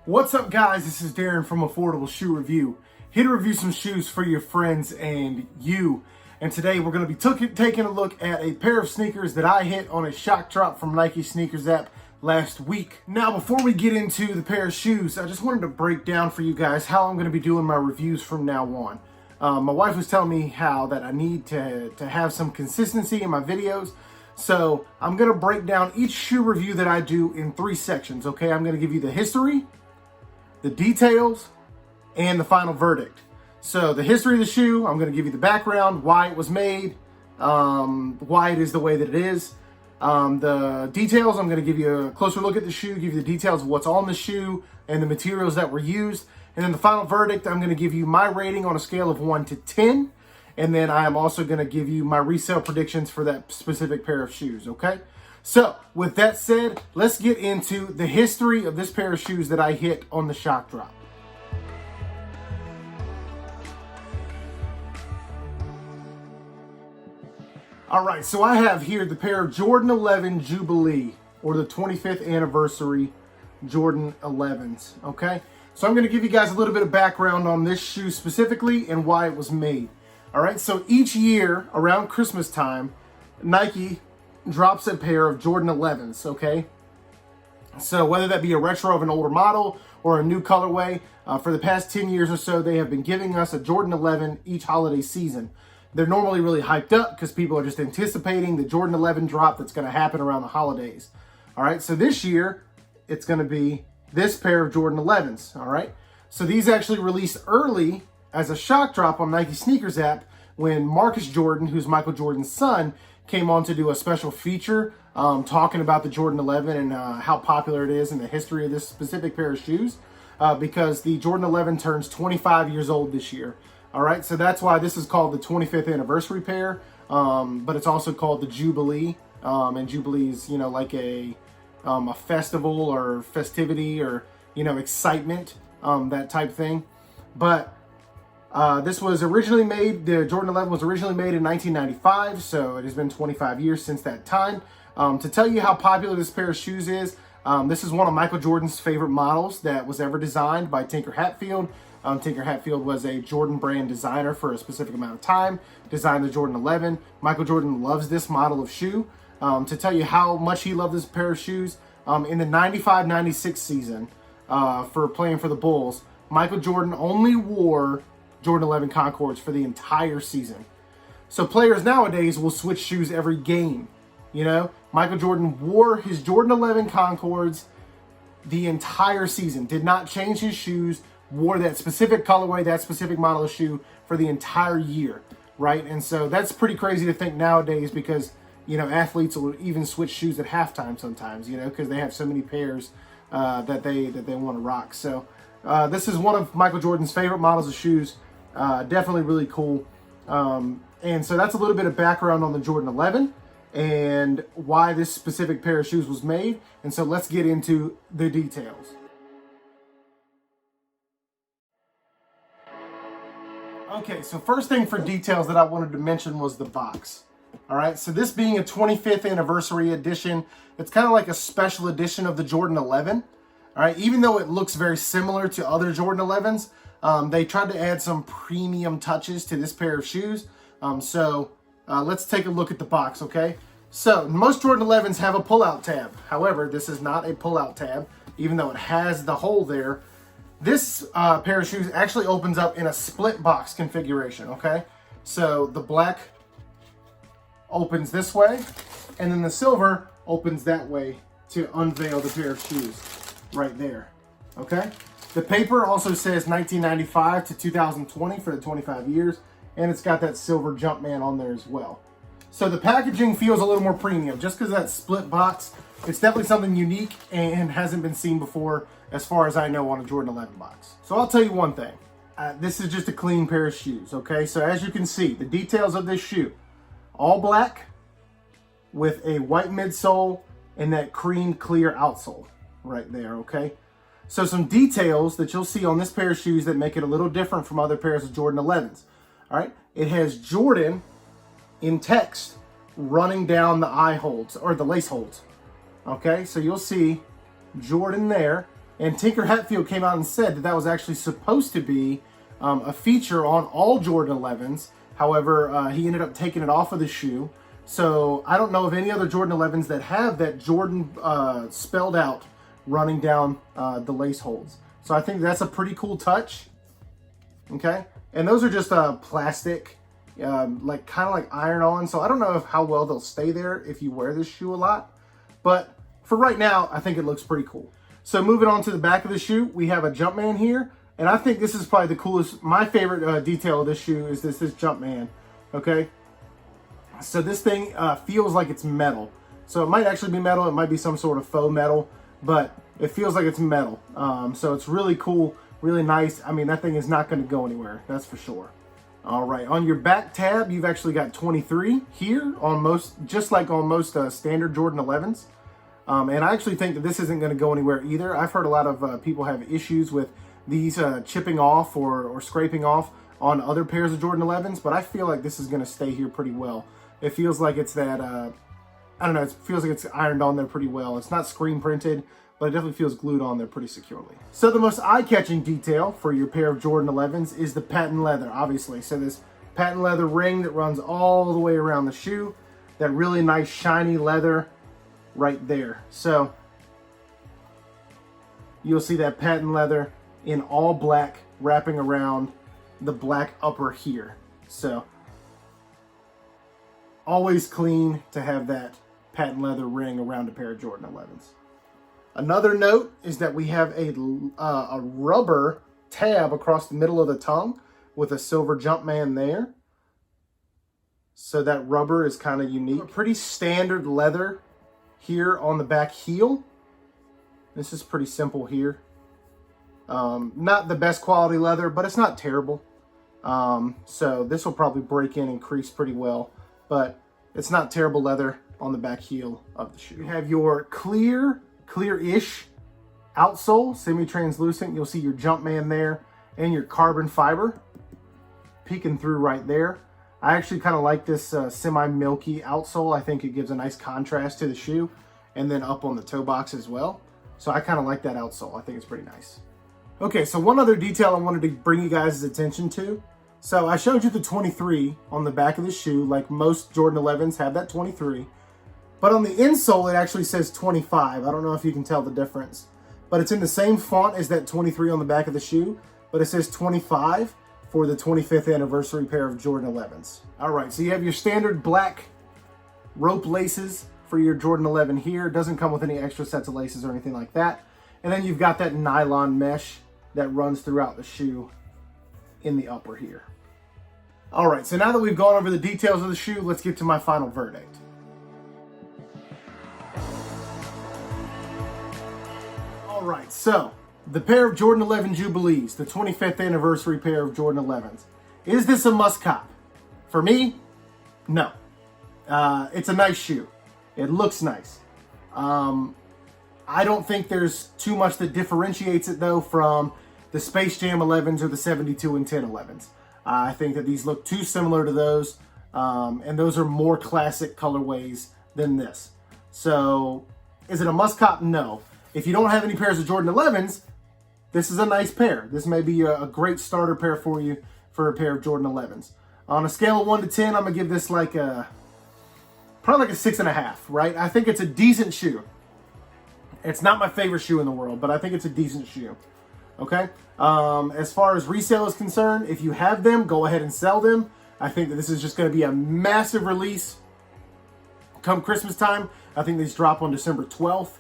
What's up, guys? This is Darren from Affordable Shoe Review. Here to review some shoes for your friends and you. And today we're going to be taking a look at a pair of sneakers that I hit on a shock drop from Nike Sneakers app last week. Now, before we get into the pair of shoes, I just wanted to break down for you guys how I'm going to be doing my reviews from now on. My wife was telling me how that I need to have some consistency in my videos. So I'm going to break down each shoe review that I do in 3 sections, okay? I'm going to give you the history, the details, and the final verdict. So the history of the shoe, I'm going to give you the background, why it was made, why it is the way that it is. The details, I'm going to give you a closer look at the shoe, give you the details of what's on the shoe and the materials that were used. And then the final verdict, I'm going to give you my rating on a scale of 1 to 10. And then I am also going to give you my resale predictions for that specific pair of shoes, okay? So, with that said, let's get into the history of this pair of shoes that I hit on the shock drop. All right, so I have here the pair of Jordan 11 Jubilee, or the 25th anniversary Jordan 11s, okay? So I'm going to give you guys a little bit of background on this shoe specifically and why it was made. All right, so each year around Christmas time, Nike drops a pair of Jordan 11s, okay? So whether that be a retro of an older model or a new colorway, for the past 10 years or so, they have been giving us a Jordan 11 each holiday season. They're normally really hyped up because people are just anticipating the Jordan 11 drop that's going to happen around the holidays. All right, so this year, it's going to be this pair of Jordan 11s, all right? So these actually released early as a shock drop on Nike Sneakers app when Marcus Jordan, who's Michael Jordan's son, came on to do a special feature talking about the Jordan 11 and how popular it is and the history of this specific pair of shoes because the Jordan 11 turns 25 years old this year. All right, so that's why this is called the 25th anniversary pair, but it's also called the Jubilee, and Jubilee is, you know, like a festival or festivity or, you know, excitement, that type thing. But this was originally made, the Jordan 11 was originally made in 1995, so it has been 25 years since that time. To tell you how popular this pair of shoes is, this is one of Michael Jordan's favorite models that was ever designed by Tinker Hatfield. Tinker Hatfield was a Jordan brand designer for a specific amount of time, designed the Jordan 11. Michael Jordan loves this model of shoe. To tell you how much he loved this pair of shoes, in the 95-96 season, for playing for the Bulls, Michael Jordan only wore Jordan 11 Concords for the entire season. So players nowadays will switch shoes every game. You know, Michael Jordan wore his Jordan 11 Concords the entire season, did not change his shoes, wore that specific colorway, that specific model of shoe for the entire year, right? And so that's pretty crazy to think nowadays because, you know, athletes will even switch shoes at halftime sometimes, you know, because they have so many pairs that they want to rock. So this is one of Michael Jordan's favorite models of shoes. Definitely really cool. And so that's a little bit of background on the Jordan 11 and why this specific pair of shoes was made. And so let's get into the details. Okay, so first thing for details that I wanted to mention was the box. All right, so this being a 25th anniversary edition, it's kind of like a special edition of the Jordan 11. All right, even though it looks very similar to other Jordan 11s, they tried to add some premium touches to this pair of shoes. Let's take a look at the box, okay? So most Jordan 11s have a pull-out tab. However, this is not a pull-out tab, even though it has the hole there. This pair of shoes actually opens up in a split box configuration, okay? So the black opens this way, and then the silver opens that way to unveil the pair of shoes right there, okay? The paper also says 1995 to 2020 for the 25 years, and it's got that silver Jumpman on there as well. So the packaging feels a little more premium just because of that split box. It's definitely something unique and hasn't been seen before as far as I know on a Jordan 11 box. So I'll tell you one thing. This is just a clean pair of shoes, okay? So as you can see, the details of this shoe, all black with a white midsole and that cream clear outsole right there, okay? So some details that you'll see on this pair of shoes that make it a little different from other pairs of Jordan 11s, all right? It has Jordan in text running down the eye holds or the lace holds. Okay, so you'll see Jordan there, And Tinker Hatfield came out and said that that was actually supposed to be a feature on all Jordan 11s. However, he ended up taking it off of the shoe. So I don't know of any other Jordan 11s that have that Jordan spelled out running down the lace holes. So I think that's a pretty cool touch. Okay, and those are just plastic, like kind of like iron-on. So I don't know how well they'll stay there if you wear this shoe a lot. But for right now, I think it looks pretty cool. So moving on to the back of the shoe, we have a Jumpman here. And I think this is probably the coolest. My favorite detail of this shoe is this Jumpman. Okay, so this thing feels like it's metal. So it might actually be metal. It might be some sort of faux metal, but it feels like it's metal. So it's really cool, really nice. I mean, that thing is not going to go anywhere. That's for sure. All right, on your back tab, you've actually got 23 here on most, just like on most standard Jordan 11s. And I actually think that this isn't going to go anywhere either. I've heard a lot of people have issues with these chipping off or scraping off on other pairs of Jordan 11s, but I feel like this is going to stay here pretty well. It feels like it's that, I don't know, it feels like it's ironed on there pretty well. It's not screen printed, but it definitely feels glued on there pretty securely. So the most eye-catching detail for your pair of Jordan 11s is the patent leather, obviously. So this patent leather ring that runs all the way around the shoe, that really nice shiny leather right there. So you'll see that patent leather in all black wrapping around the black upper here. So always clean to have that patent leather ring around a pair of Jordan 11s. Another note is that we have a rubber tab across the middle of the tongue with a silver Jumpman there. So that rubber is kind of unique. Pretty standard leather here on the back heel. This is pretty simple here. Not the best quality leather, but it's not terrible. So this will probably break in and crease pretty well, but it's not terrible leather on the back heel of the shoe. You have your clear-ish outsole, semi-translucent. You'll see your Jumpman there and your carbon fiber peeking through right there. I actually kind of like this semi-milky outsole. I think it gives a nice contrast to the shoe, and then up on the toe box as well. So I kind of like that outsole. I think it's pretty nice. Okay, so one other detail I wanted to bring you guys' attention to. So I showed you the 23 on the back of the shoe, like most Jordan 11s have that 23. But on the insole, it actually says 25. I don't know if you can tell the difference. But it's in the same font as that 23 on the back of the shoe, but it says 25 for the 25th anniversary pair of Jordan 11s. All right, so you have your standard black rope laces for your Jordan 11 here. It doesn't come with any extra sets of laces or anything like that. And then you've got that nylon mesh that runs throughout the shoe in the upper here. All right, so now that we've gone over the details of the shoe, let's get to my final verdict. All right, so the pair of Jordan 11 Jubilees, the 25th anniversary pair of Jordan 11s. Is this a must cop? For me, no. It's a nice shoe. It looks nice. I don't think there's too much that differentiates it though from the Space Jam 11s or the 72 and 10 11s. I think that these look too similar to those, and those are more classic colorways than this. So is it a must cop? No. If you don't have any pairs of Jordan 11s, this is a nice pair. This may be a great starter pair for you for a pair of Jordan 11s. On a scale of 1 to 10, I'm gonna give this like probably like a 6.5, right? I think it's a decent shoe. It's not my favorite shoe in the world, but I think it's a decent shoe. Okay? As far as resale is concerned, if you have them, go ahead and sell them. I think that this is just going to be a massive release come Christmas time. I think these drop on December 12th.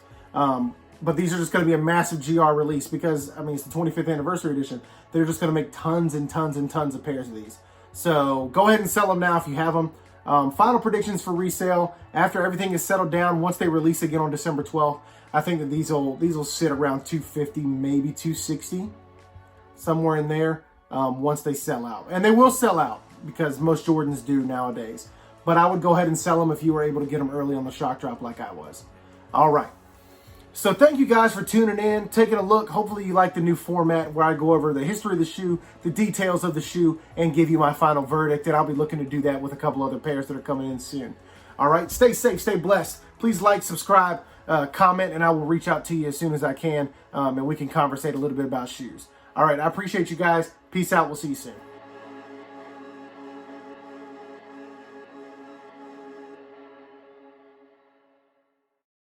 But these are just going to be a massive GR release because, I mean, it's the 25th anniversary edition. They're just going to make tons and tons and tons of pairs of these. So go ahead and sell them now if you have them. Final predictions for resale after everything is settled down. Once they release again on December 12th, I think that these will sit around 250, maybe 260, somewhere in there. Once they sell out, and they will sell out because most Jordans do nowadays. But I would go ahead and sell them if you were able to get them early on the shock drop like I was. All right. So thank you guys for tuning in, taking a look. Hopefully you like the new format where I go over the history of the shoe, the details of the shoe, and give you my final verdict. And I'll be looking to do that with a couple other pairs that are coming in soon. All right, stay safe, stay blessed. Please like, subscribe, comment, and I will reach out to you as soon as I can, and we can conversate a little bit about shoes. All right, I appreciate you guys. Peace out. We'll see you soon.